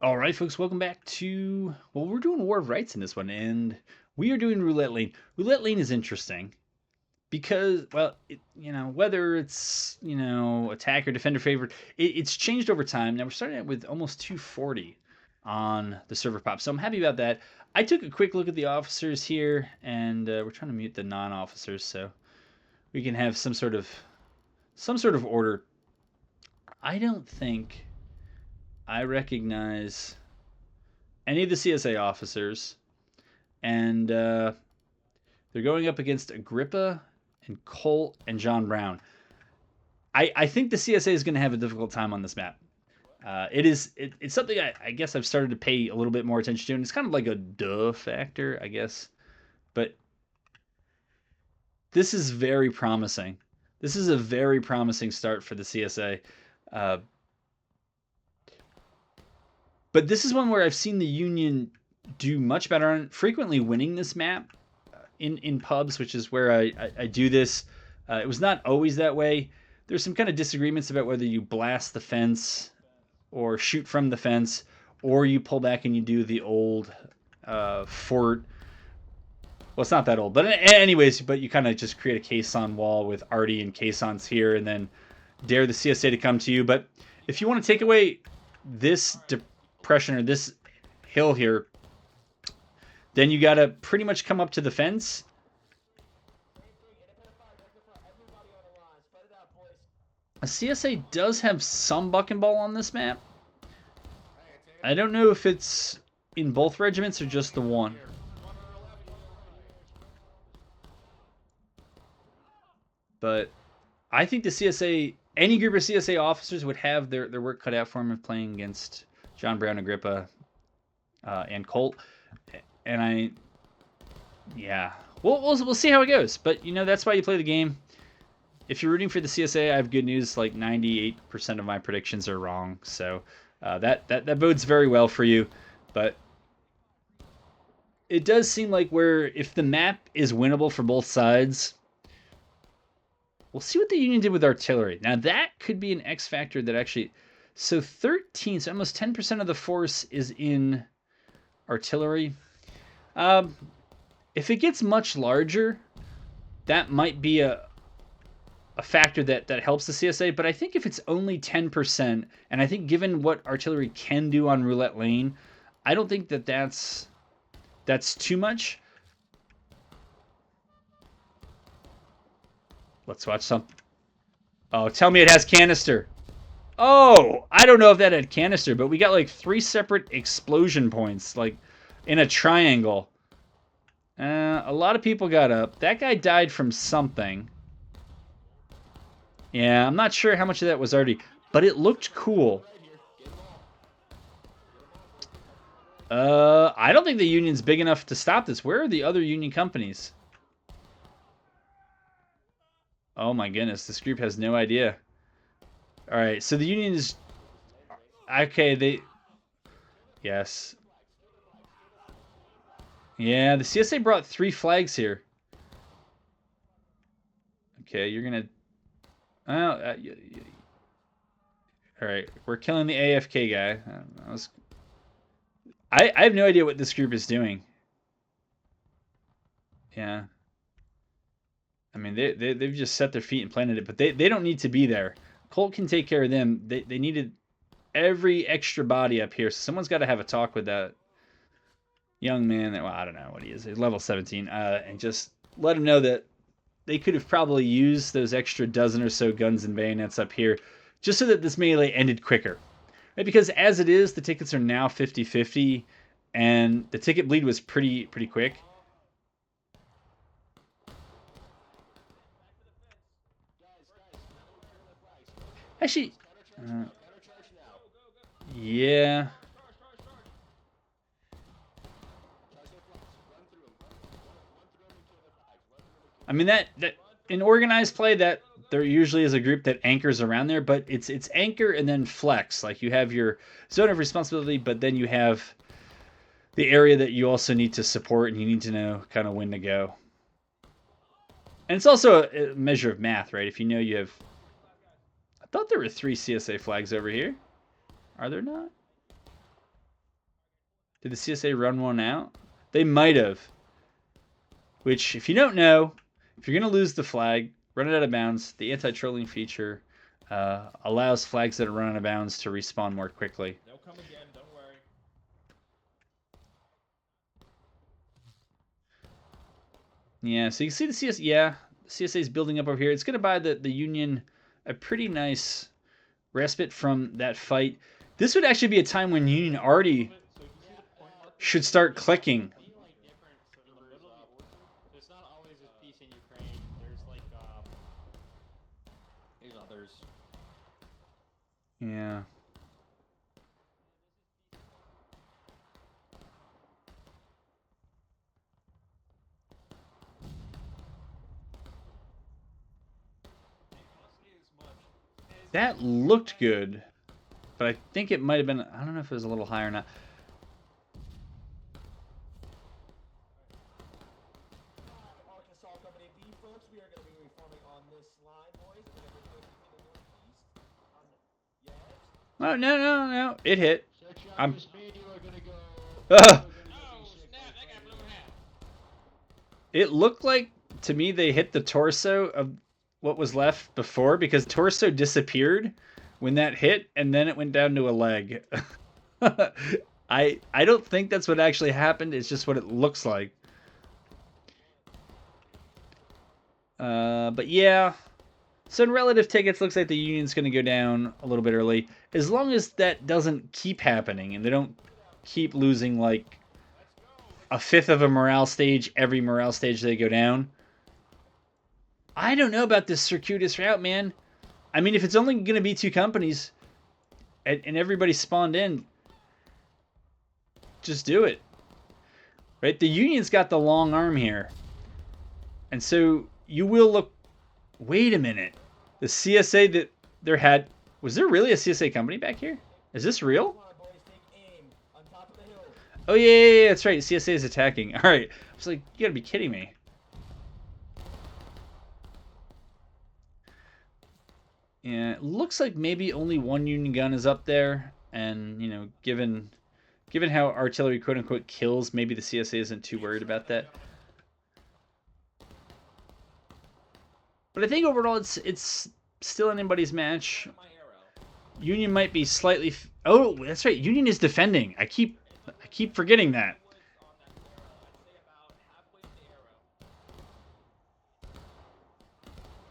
All right, folks, welcome back to, well, we're doing War of Rights in this one, and we are doing Roulette Lane. Roulette Lane is interesting because, well, whether it's, attack or defender favorite, it's changed over time. Now we're starting out with almost 240 on the server pop, so I'm happy about that. I took a quick look at the officers here, and we're trying to mute the non-officers so we can have some sort of order. I don't think I recognize any of the CSA officers, and they're going up against Agrippa and Colt and John Brown. I think the CSA is going to have a difficult time on this map. It's something I guess I've started to pay a little bit more attention to, and it's kind of like a duh factor, I guess. But this is very promising. This is a very promising start for the CSA. But this is one where I've seen the Union do much better on frequently winning this map in pubs, which is where I do this. It was not always that way. There's some kind of disagreements about whether you blast the fence or shoot from the fence, or you pull back and you do the old fort. Well, it's not that old, but anyways, but you kind of just create a caisson wall with arty and caissons here, and then dare the CSA to come to you. But if you want to take away this depression or this hill here, then you got to pretty much come up to the fence. A CSA does have some buck and ball on this map. I don't know if it's in both regiments or just the one. But I think the CSA, any group of CSA officers would have their work cut out for them of playing against John Brown, Agrippa, and Colt. And we'll see how it goes. But that's why you play the game. If you're rooting for the CSA, I have good news. Like 98% of my predictions are wrong, so that bodes very well for you. But it does seem like if the map is winnable for both sides, we'll see what the Union did with artillery. Now that could be an X factor that actually. So 13, so almost 10% of the force is in artillery. If it gets much larger, that might be a factor that helps the CSA, but I think if it's only 10%, and I think given what artillery can do on Roulette Lane, I don't think that's too much. Let's watch some. Oh, tell me it has canister. Oh, I don't know if that had canister, but we got like 3 separate explosion points, like in a triangle. A lot of people got up. That guy died from something. Yeah, I'm not sure how much of that was already, but it looked cool. I don't think the Union's big enough to stop this. Where are the other Union companies? Oh my goodness, this group has no idea. All right, so the Union is okay. Yes. Yeah, the CSA brought 3 flags here. Okay, you're gonna. Well, all right, we're killing the AFK guy. I have no idea what this group is doing. Yeah. I mean, they've just set their feet and planted it, but they don't need to be there. Colt can take care of them. They needed every extra body up here, so someone's got to have a talk with that young man. Well, I don't know what he is. He's level 17, and just let him know that they could have probably used those extra dozen or so guns and bayonets up here just so that this melee ended quicker. Right? Because as it is, the tickets are now 50-50, and the ticket bleed was pretty quick. Actually, yeah. I mean that in organized play that there usually is a group that anchors around there, but it's anchor and then flex. Like you have your zone of responsibility, but then you have the area that you also need to support, and you need to know kind of when to go. And it's also a measure of math, right? If you know you have. I thought there were 3 CSA flags over here. Are there not? Did the CSA run one out? They might have. Which, if you don't know, if you're going to lose the flag, run it out of bounds, the anti-trolling feature allows flags that are run out of bounds to respawn more quickly. They'll come again, don't worry. Yeah, so you can see the CSA, yeah, the CSA is building up over here. It's going to buy the Union a pretty nice respite from that fight. This would actually be a time when Union already should start clicking. There's not always a peace in Ukraine. There's like there's others. Yeah. That looked good, but I think it might have been, I don't know if it was a little high or not. Oh, no. It hit. I'm... It looked like, to me, they hit the torso of what was left before, because torso disappeared when that hit, and then it went down to a leg. I don't think that's what actually happened. It's just what it looks like. But yeah. So in relative tickets, looks like the Union's going to go down a little bit early. As long as that doesn't keep happening and they don't keep losing like a fifth of a morale stage every morale stage they go down. I don't know about this circuitous route, man. I mean, if it's only going to be 2 companies and everybody spawned in, just do it. Right? The Union's got the long arm here. And so you will look... Wait a minute. The CSA that there had... Was there really a CSA company back here? Is this real? Oh, yeah, that's right. CSA is attacking. All right. I was like, you gotta be kidding me. Yeah, it looks like maybe only 1 Union gun is up there. And, you know, given how artillery quote-unquote kills, maybe the CSA isn't too worried about that. But I think overall it's still anybody's match. Union might be slightly... Oh, that's right. Union is defending. I keep forgetting that.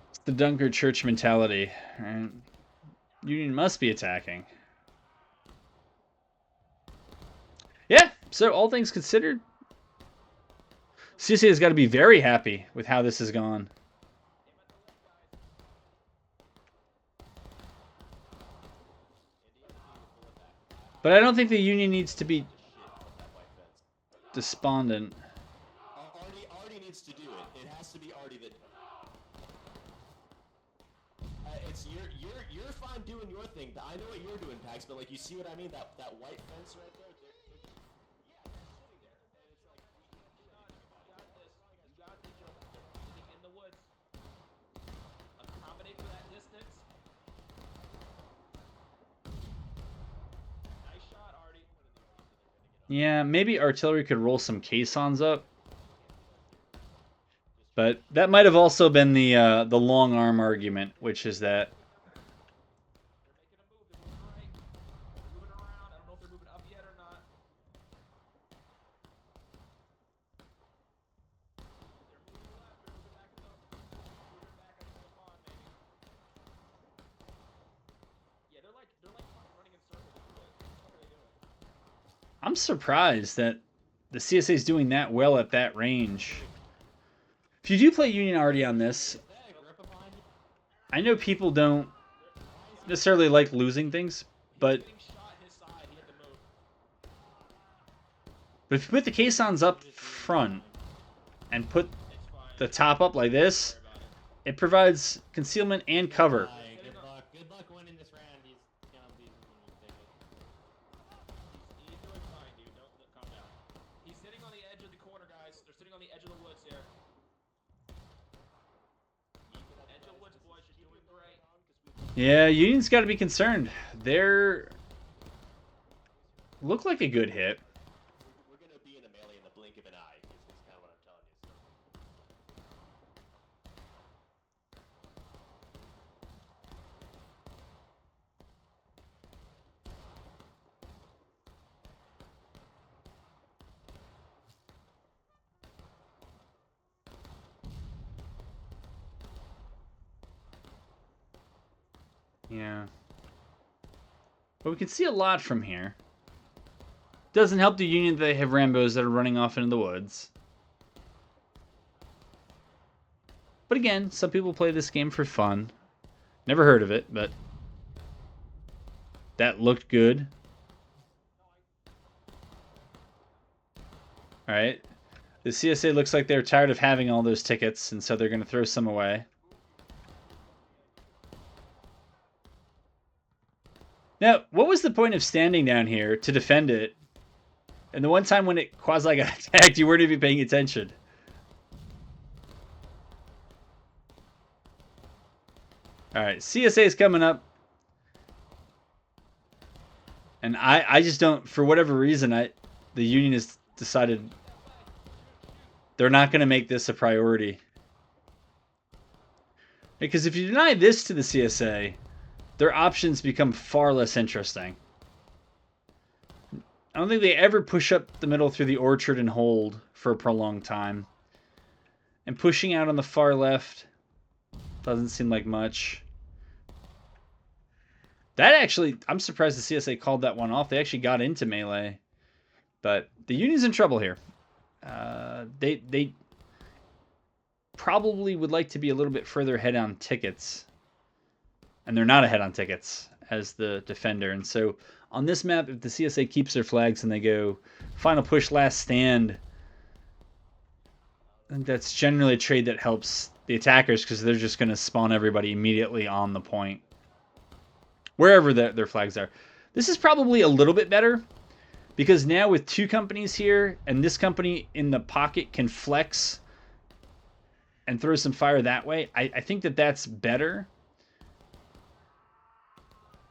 It's the Dunker Church mentality. Right? Union must be attacking. Yeah, so all things considered, CSA has got to be very happy with how this has gone. But I don't think the Union needs to be despondent. Artie needs to do it. It has to be Artie that. It's you're fine doing your thing. I know what you're doing, Pax. But like, you see what I mean? That white fence right there. Yeah, maybe artillery could roll some caissons up. But that might have also been the long arm argument, which is that I'm surprised that the CSA is doing that well at that range. If you do play Union already on this, I know people don't necessarily like losing things, but if you put the caissons up front and put the top up like this, it provides concealment and cover. Good luck winning this round. He's sitting on the edge of the corner, guys. They're sitting on the edge of the woods here. Edge of the woods, boys. You're doing great. Yeah, Union's got to be concerned. They're... Look like a good hit. Yeah. But we can see a lot from here. Doesn't help the Union that they have Rambos that are running off into the woods. But again, some people play this game for fun. Never heard of it, but that looked good. Alright. The CSA looks like they're tired of having all those tickets, and so they're going to throw some away. Now, what was the point of standing down here to defend it? And the one time when it quasi got attacked, you weren't even paying attention. Alright, CSA is coming up. And I just don't, for whatever reason, the Union has decided they're not going to make this a priority. Because if you deny this to the CSA, their options become far less interesting. I don't think they ever push up the middle through the orchard and hold for a prolonged time. And pushing out on the far left doesn't seem like much. That actually, I'm surprised the CSA called that one off. They actually got into melee. But the Union's in trouble here. They probably would like to be a little bit further ahead on tickets. And they're not ahead on tickets as the defender. And so on this map, if the CSA keeps their flags and they go final push, last stand, I think that's generally a trade that helps the attackers because they're just going to spawn everybody immediately on the point. Wherever their flags are. This is probably a little bit better because now with two companies here and this company in the pocket can flex and throw some fire that way, I think that that's better.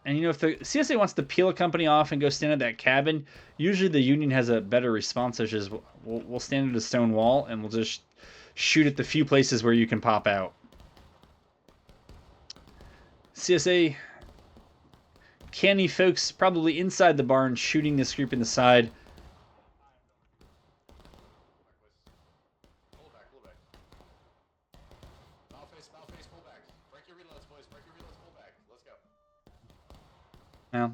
And, you know, if the CSA wants to peel a company off and go stand at that cabin, usually the Union has a better response, such as we'll stand at a stone wall and we'll just shoot at the few places where you can pop out. CSA, canny folks probably inside the barn shooting this group in the side. Now,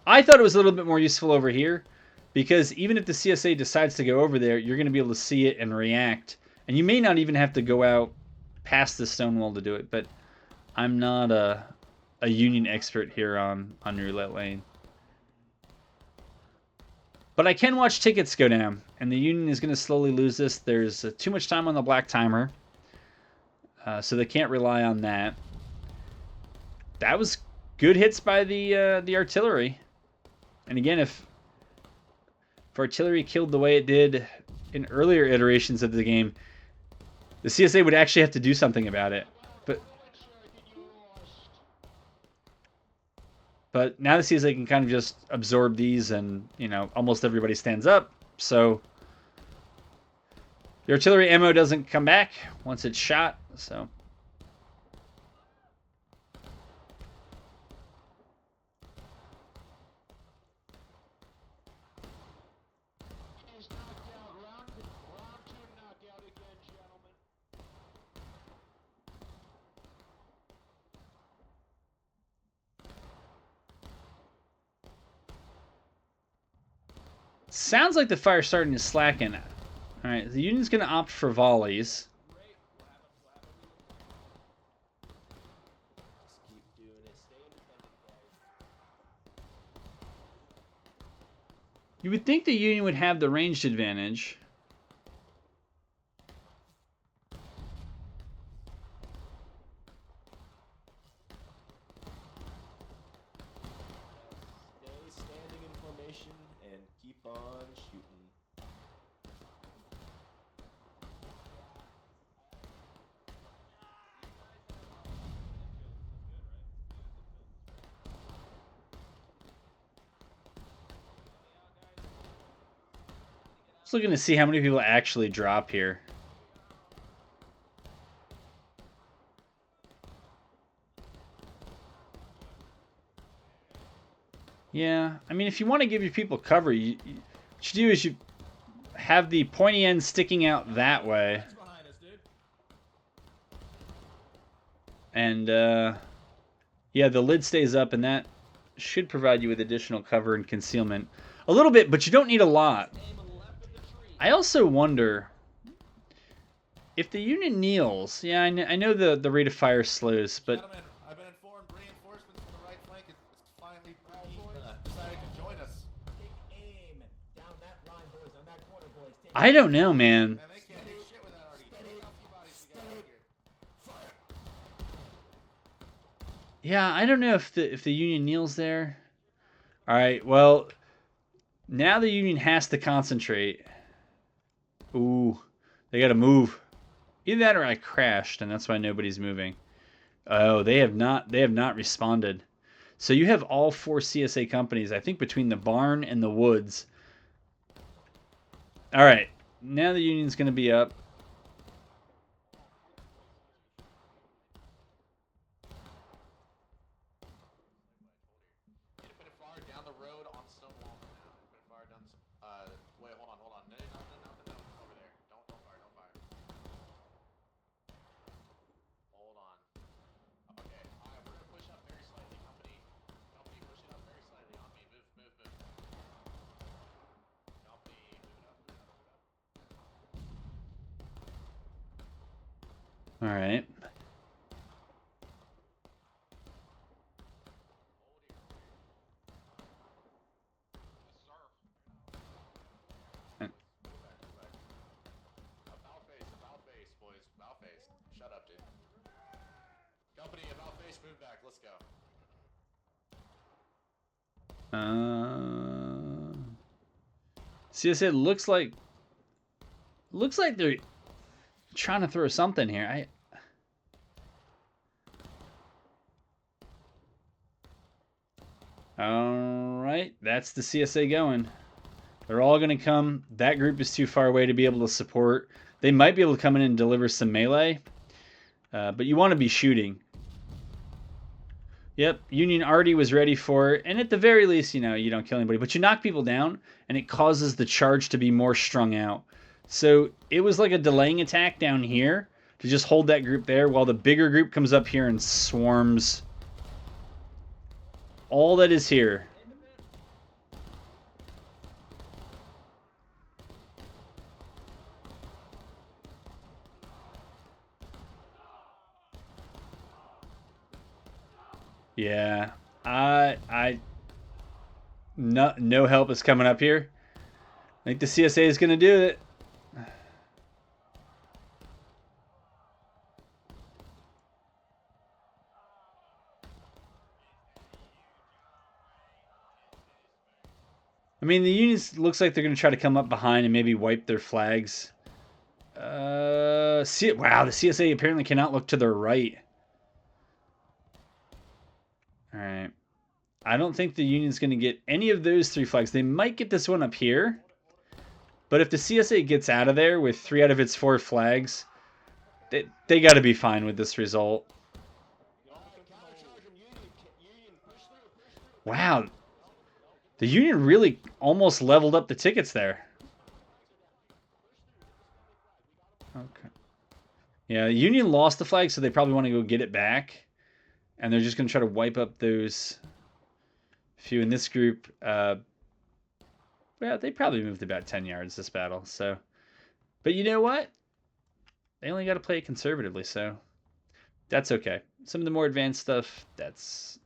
I thought it was a little bit more useful over here because even if the CSA decides to go over there, you're going to be able to see it and react. And you may not even have to go out past the stone wall to do it, but I'm not a Union expert here on Roulette Lane. But I can watch tickets go down, and the Union is going to slowly lose this. There's too much time on the black timer, so they can't rely on that. That was good hits by the artillery. And again, if artillery killed the way it did in earlier iterations of the game, the CSA would actually have to do something about it. But now the CSA can kind of just absorb these and, you know, almost everybody stands up. So the artillery ammo doesn't come back once it's shot. So sounds like the fire's starting to slacken. All right, the Union's going to opt for volleys. You would think the Union would have the ranged advantage. Just looking to see how many people actually drop here. Yeah, I mean, if you want to give your people cover, what you do is you have the pointy end sticking out that way. And yeah, the lid stays up, and that should provide you with additional cover and concealment. A little bit, but you don't need a lot. I also wonder if the Union kneels. Yeah, I know the rate of fire slows, but Gentlemen, I've been informed reinforcements from the right flank is finally decided to join us. Take aim down that line, boys. On that corner, boys. Take I don't know, man. And they can't do shit without already. Look how few bodies we got out here. fire. Yeah, I don't know if the Union kneels there. All right, well, now the Union has to concentrate. Ooh, they got to move. Either that or I crashed, and that's why nobody's moving. Oh, they have not responded. So you have all 4 CSA companies, I think, between the barn and the woods. All right, now the Union's going to be up. Need to put it far down the road on stone wall for now. Put it far down. Wait, hold on. No, over there. Don't fire. Hold on. Okay, we're gonna push up very slightly. Company, push it up very slightly on me. Move. Company, move it up. All right. About face, boys. About face. Shut up, dude. Company, about face, move back. Let's go. CSA looks like they're trying to throw something here. All right, that's the CSA going. They're all going to come. That group is too far away to be able to support. They might be able to come in and deliver some melee, but you want to be shooting. Yep, Union already was ready for it, and at the very least, you don't kill anybody, but you knock people down, and it causes the charge to be more strung out. So it was like a delaying attack down here to just hold that group there while the bigger group comes up here and swarms all that is here. Yeah, no help is coming up here. I think the CSA is going to do it. I mean, the Unions looks like they're going to try to come up behind and maybe wipe their flags. Wow, the CSA apparently cannot look to their right. All right. I don't think the Union's going to get any of those 3 flags. They might get this one up here. But if the CSA gets out of there with 3 out of its 4 flags, they got to be fine with this result. Wow. The Union really almost leveled up the tickets there. Okay. Yeah, the Union lost the flag, so they probably want to go get it back. And they're just going to try to wipe up those few in this group. Well, they probably moved about 10 yards this battle. So, but you know what? They only got to play it conservatively, so that's okay. Some of the more advanced stuff, that's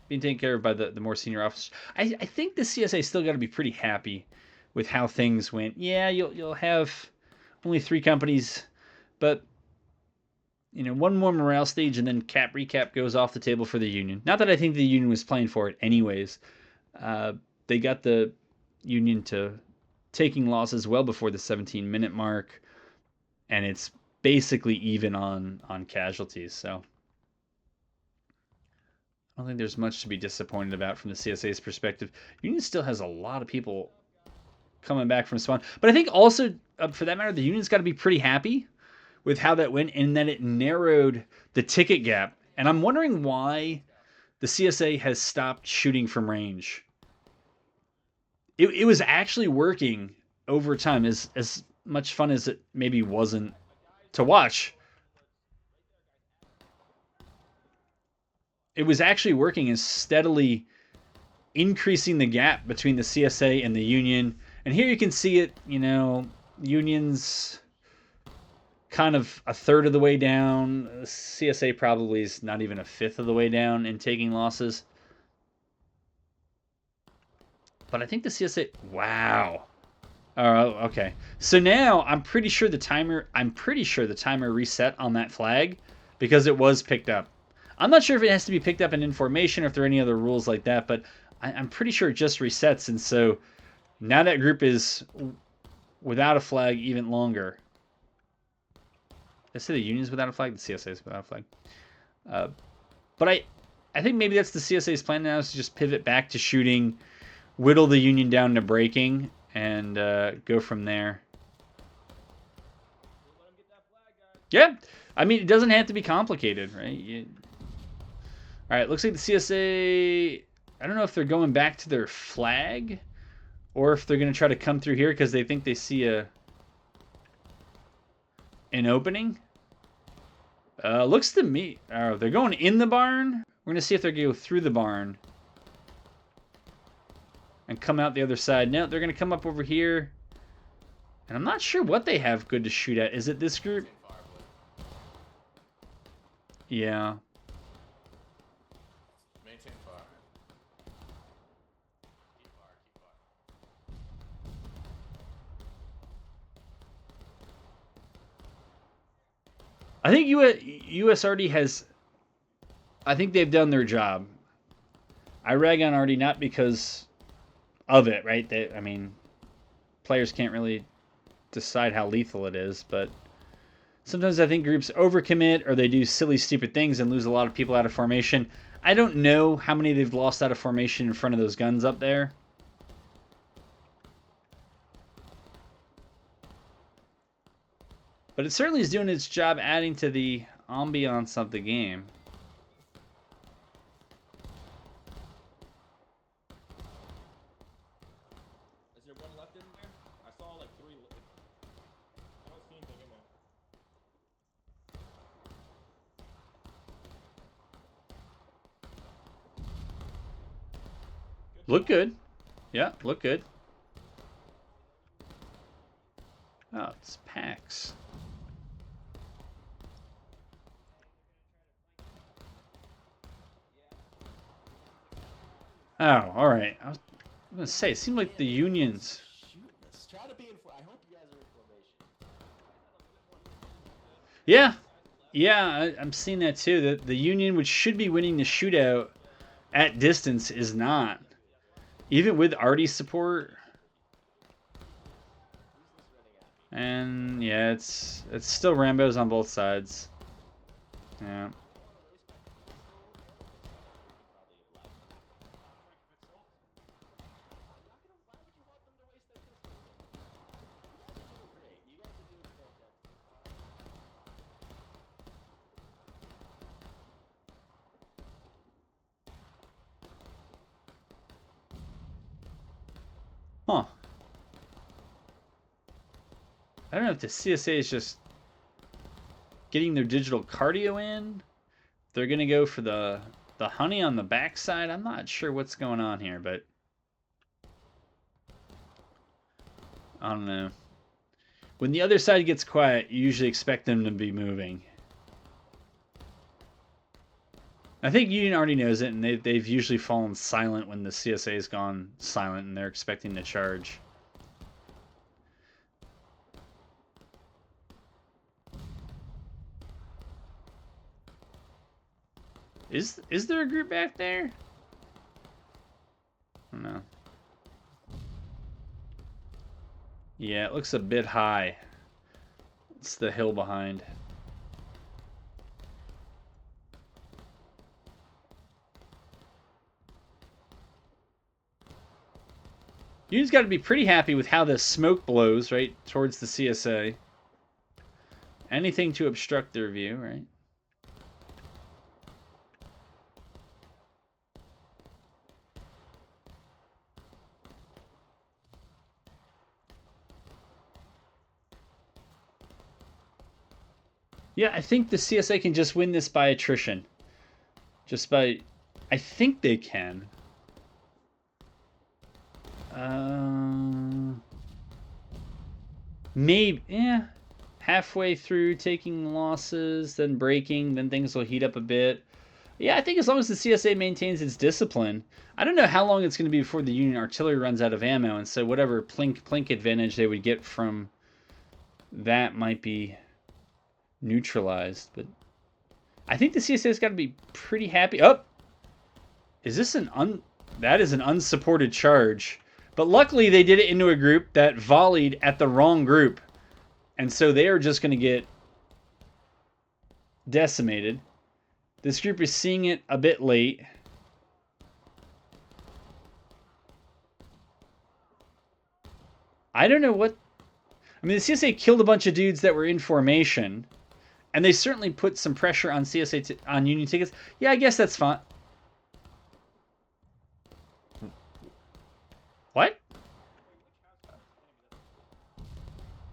being taken care of by the more senior officers. I think the CSA still got to be pretty happy with how things went. Yeah, you'll have only 3 companies, but one more morale stage and then recap goes off the table for the Union. Not that I think the Union was playing for it anyways. They got the Union to taking losses well before the 17-minute mark, and it's basically even on casualties. So I don't think there's much to be disappointed about from the CSA's perspective. Union still has a lot of people coming back from spawn, but I think also, for that matter, the Union's got to be pretty happy with how that went, and that it narrowed the ticket gap. And I'm wondering why the CSA has stopped shooting from range. It was actually working over time, as much fun as it maybe wasn't to watch. it was actually working and steadily increasing the gap between the CSA and the Union. And here you can see it, you know, Union's kind of a third of the way down. CSA probably is not even a fifth of the way down in taking losses. But I think the CSA, wow. Oh, okay. So now I'm pretty sure the timer reset on that flag because it was picked up. I'm not sure if it has to be picked up in information or if there are any other rules like that, but I'm pretty sure it just resets, and so now that group is without a flag even longer. Did I say the Union's without a flag? The CSA is without a flag. But I think maybe that's the CSA's plan now, is to just pivot back to shooting, whittle the Union down to breaking, and go from there. Yeah, I mean, it doesn't have to be complicated, right? All right, looks like the CSA, I don't know if they're going back to their flag or if they're going to try to come through here because they think they see an opening. Looks to me, they're going in the barn. We're going to see if they go through the barn and come out the other side. No, they're going to come up over here. And I'm not sure what they have good to shoot at. Is it this group? Yeah. Maintain fire. Keep fire, keep fire. I think USRD has, I think they've done their job. I rag on RD not because of it, right? I mean, players can't really decide how lethal it is, but sometimes I think groups overcommit or they do silly, stupid things and lose a lot of people out of formation. I don't know how many they've lost out of formation in front of those guns up there. But it certainly is doing its job adding to the ambiance of the game. Is there one left in there? I saw like 3. I don't see anything in there. Look good. Yeah, look good. Oh, it's packs. Oh, all right. I was going to say, it seemed like the Unions. Shoot this. Try to be in. I hope you guys are in formation. Yeah, yeah, I'm seeing that too. The Union, which should be winning the shootout at distance, is not. Even with Artie support. And yeah, it's still Rambos on both sides. Yeah. Huh. I don't know if the CSA is just getting their digital cardio in. They're going to go for the honey on the backside. I'm not sure what's going on here, but I don't know. When the other side gets quiet, you usually expect them to be moving. I think Union already knows it, and they've usually fallen silent when the CSA has gone silent, and they're expecting to charge. Is there a group back there? I don't know. Yeah, it looks a bit high. It's the hill behind. Union's got to be pretty happy with how the smoke blows, right, towards the CSA. Anything to obstruct their view, right? Yeah, I think the CSA can just win this by attrition. Just by... I think they can. Maybe, yeah. Halfway through taking losses, then breaking, then things will heat up a bit. Yeah, I think as long as the CSA maintains its discipline, I don't know how long it's going to be before the Union artillery runs out of ammo, and so whatever plink advantage they would get from that might be neutralized. But I think the CSA's got to be pretty happy. Oh, is this that is an unsupported charge? But luckily they did it into a group that volleyed at the wrong group, and so they are just going to get decimated. This group is seeing it a bit late. I don't know what... I mean, the CSA killed a bunch of dudes that were in formation, and they certainly put some pressure on CSA on Union tickets. Yeah, I guess that's fine. What?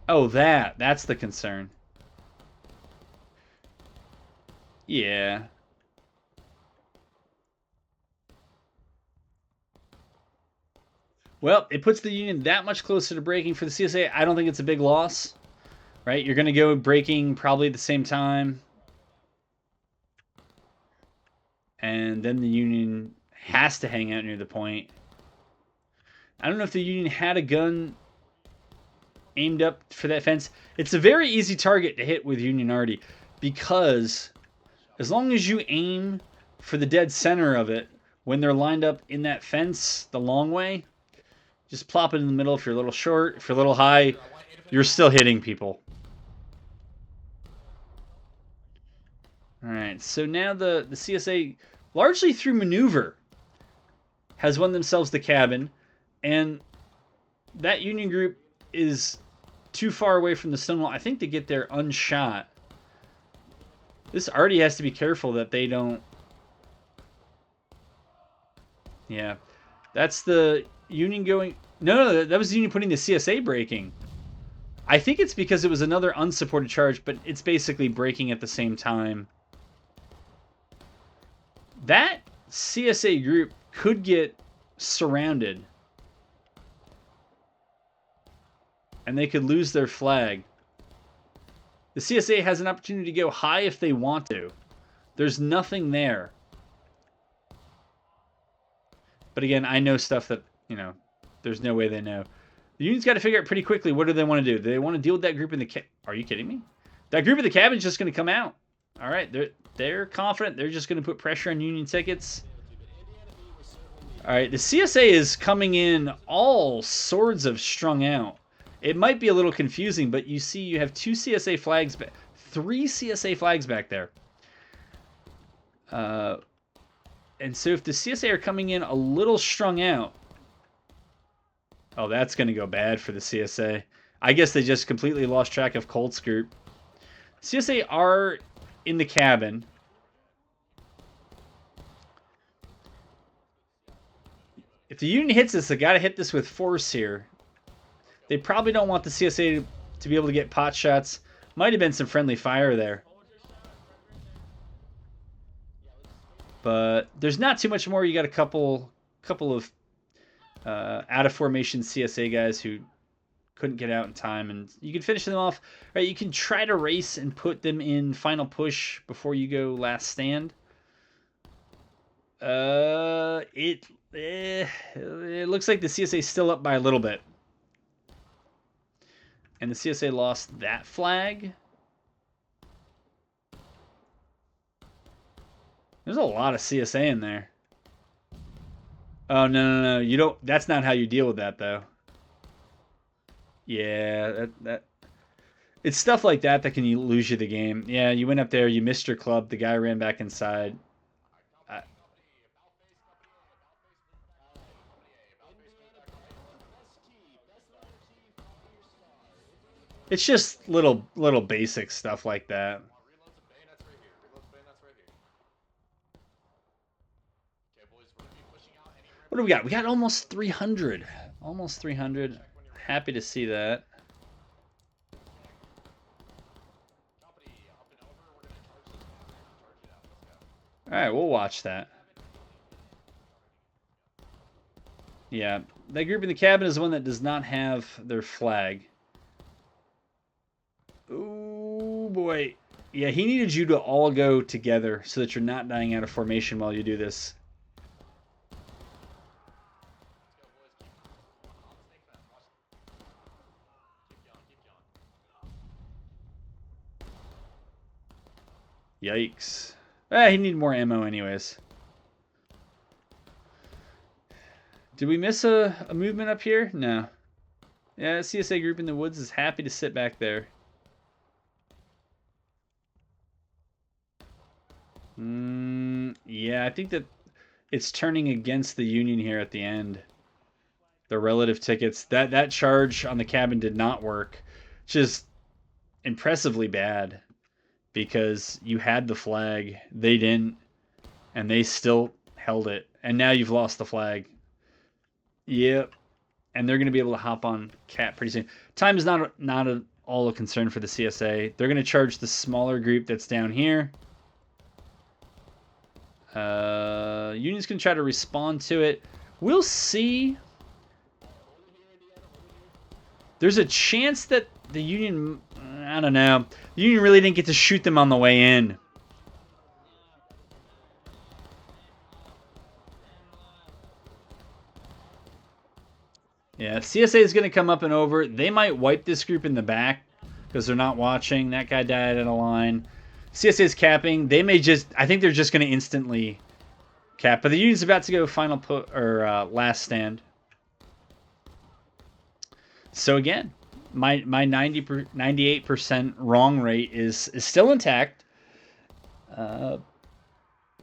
Oh, that's the concern. Yeah. Well, it puts the Union that much closer to breaking for the CSA. I don't think it's a big loss, right? You're going to go breaking probably at the same time. And then the Union has to hang out near the point. I don't know if the Union had a gun aimed up for that fence. It's a very easy target to hit with Union Arty, because as long as you aim for the dead center of it when they're lined up in that fence the long way, just plop it in the middle. If you're a little short, if you're a little high, you're still hitting people. All right, so now the CSA, largely through maneuver, has won themselves the cabin, and that Union group is too far away from the stone wall, I think, to get there unshot. This Arty has to be careful that they don't... Yeah, that's the Union going... No, that was the Union putting the CSA breaking. I think it's because it was another unsupported charge, but it's basically breaking at the same time. That CSA group could get surrounded, and they could lose their flag. The CSA has an opportunity to go high if they want to. There's nothing there. But again, I know stuff that, there's no way they know. The Union's got to figure out pretty quickly, what do they want to do? Do they want to deal with that group in the Are you kidding me? That group in the cabin's just going to come out. All right, they're confident. They're just going to put pressure on Union tickets. All right, the CSA is coming in all sorts of strung out. It might be a little confusing, but you see you have three CSA flags back there. And so if the CSA are coming in a little strung out, oh, that's going to go bad for the CSA. I guess they just completely lost track of Colt's group. CSA are in the cabin. If the Union hits this, they got to hit this with force here. They probably don't want the CSA to be able to get pot shots. Might have been some friendly fire there. But there's not too much more. You got a couple of out of formation CSA guys who couldn't get out in time, and you can finish them off. Right, you can try to race and put them in final push before you go last stand. It looks like the CSA is still up by a little bit. And the CSA lost that flag. There's a lot of CSA in there. Oh, no. You don't... That's not how you deal with that, though. Yeah, that... It's stuff like that that can lose you the game. Yeah, you went up there, you missed your club, the guy ran back inside. It's just little basic stuff like that. What do we got? We got almost 300. Almost 300. Happy to see that. All right, we'll watch that. Yeah, that group in the cabin is the one that does not have their flag. Oh boy. Yeah, he needed you to all go together so that you're not dying out of formation while you do this. Yikes. He needed more ammo anyways. Did we miss a movement up here? No. Yeah, CSA group in the woods is happy to sit back there. Yeah, I think that it's turning against the Union here at the end. The relative tickets. That charge on the cabin did not work. Just impressively bad. Because you had the flag, they didn't, and they still held it. And now you've lost the flag. Yep. And they're going to be able to hop on Cat pretty soon. Time is not at all a concern for the CSA. They're going to charge the smaller group that's down here. Union's going to try to respond to it. We'll see. There's a chance that the Union... I don't know. The Union really didn't get to shoot them on the way in. Yeah, CSA is going to come up and over. They might wipe this group in the back because they're not watching. That guy died in a line. CSA is capping. They may just... I think they're just going to instantly cap. But the Union's about to go final put or last stand. So again, my 98% wrong rate is still intact. But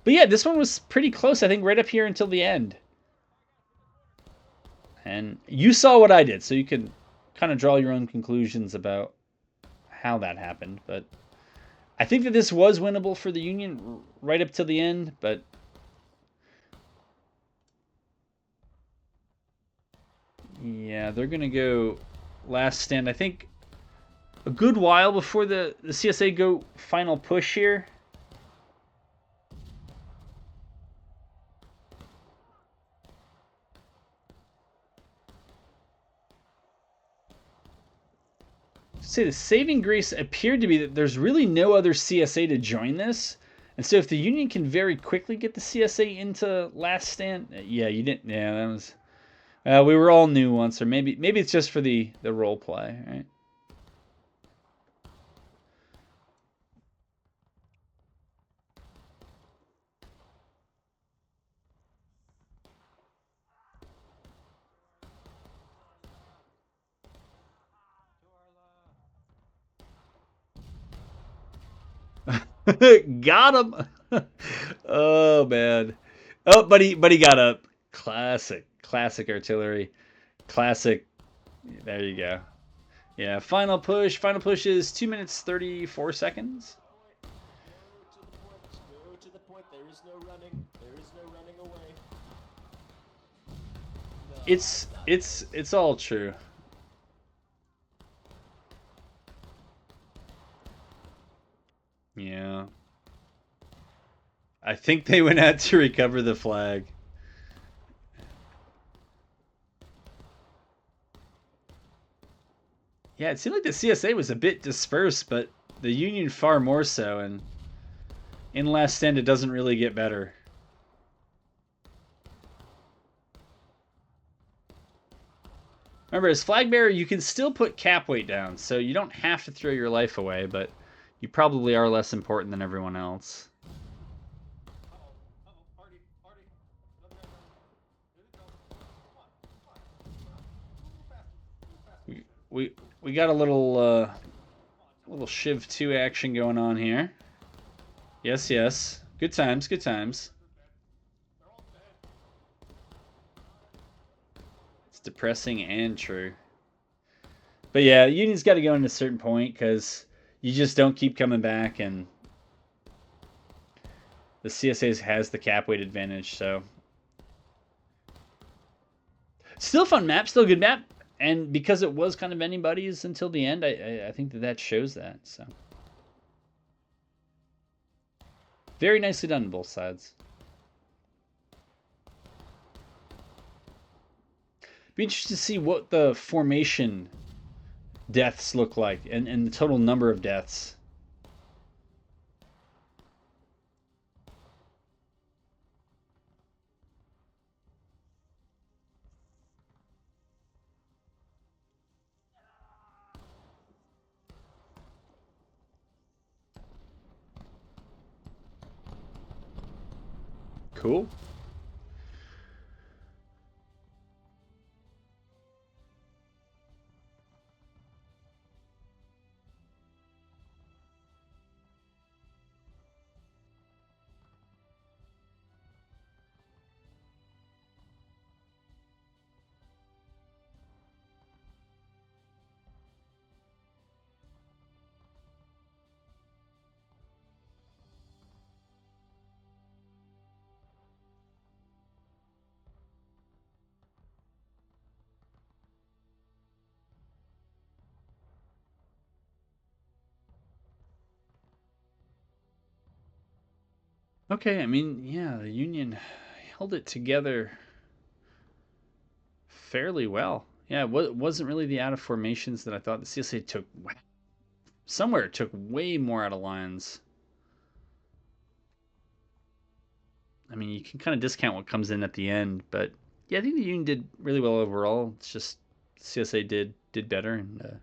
yeah, this one was pretty close. I think right up here until the end. And you saw what I did, so you can kind of draw your own conclusions about how that happened. But I think that this was winnable for the Union right up till the end. But yeah, they're going to go last stand. I think a good while before the CSA go final push here. Say the saving grace appeared to be that there's really no other CSA to join this, and so if the Union can very quickly get the CSA into last stand, yeah, you didn't. Yeah, that was. We were all new once, or maybe it's just for the role play, right? Got him. Oh man. Oh, but he got up. Classic artillery. Classic. There you go. Yeah, final push. Final push is 2 minutes 34 seconds. Go to the point. There is no running. There is no running away. No, It's all true. Yeah. I think they went out to recover the flag. Yeah, it seemed like the CSA was a bit dispersed, but the Union far more so, and in last stand it doesn't really get better. Remember, as flag bearer, you can still put cap weight down, so you don't have to throw your life away, but you probably are less important than everyone else. We got a little Shiv 2 action going on here. Yes, yes. Good times, good times. It's depressing and true. But yeah, Union's got to go in at a certain point because you just don't keep coming back, and the CSA has the cap weight advantage, so. Still a fun map, still a good map. And because it was kind of anybody's until the end, I think that shows that. So Very nicely done on both sides. Be interested to see what the formation deaths look like and the total number of deaths. Cool. Okay, I mean, yeah, the Union held it together fairly well. Yeah, it wasn't really the out of formations that I thought. The CSA took somewhere it took way more out of lines. I mean, you can kind of discount what comes in at the end, but yeah, I think the Union did really well overall. It's just CSA did better, and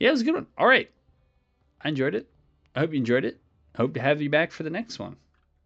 yeah, it was a good one. All right, I enjoyed it. I hope you enjoyed it. I hope to have you back for the next one.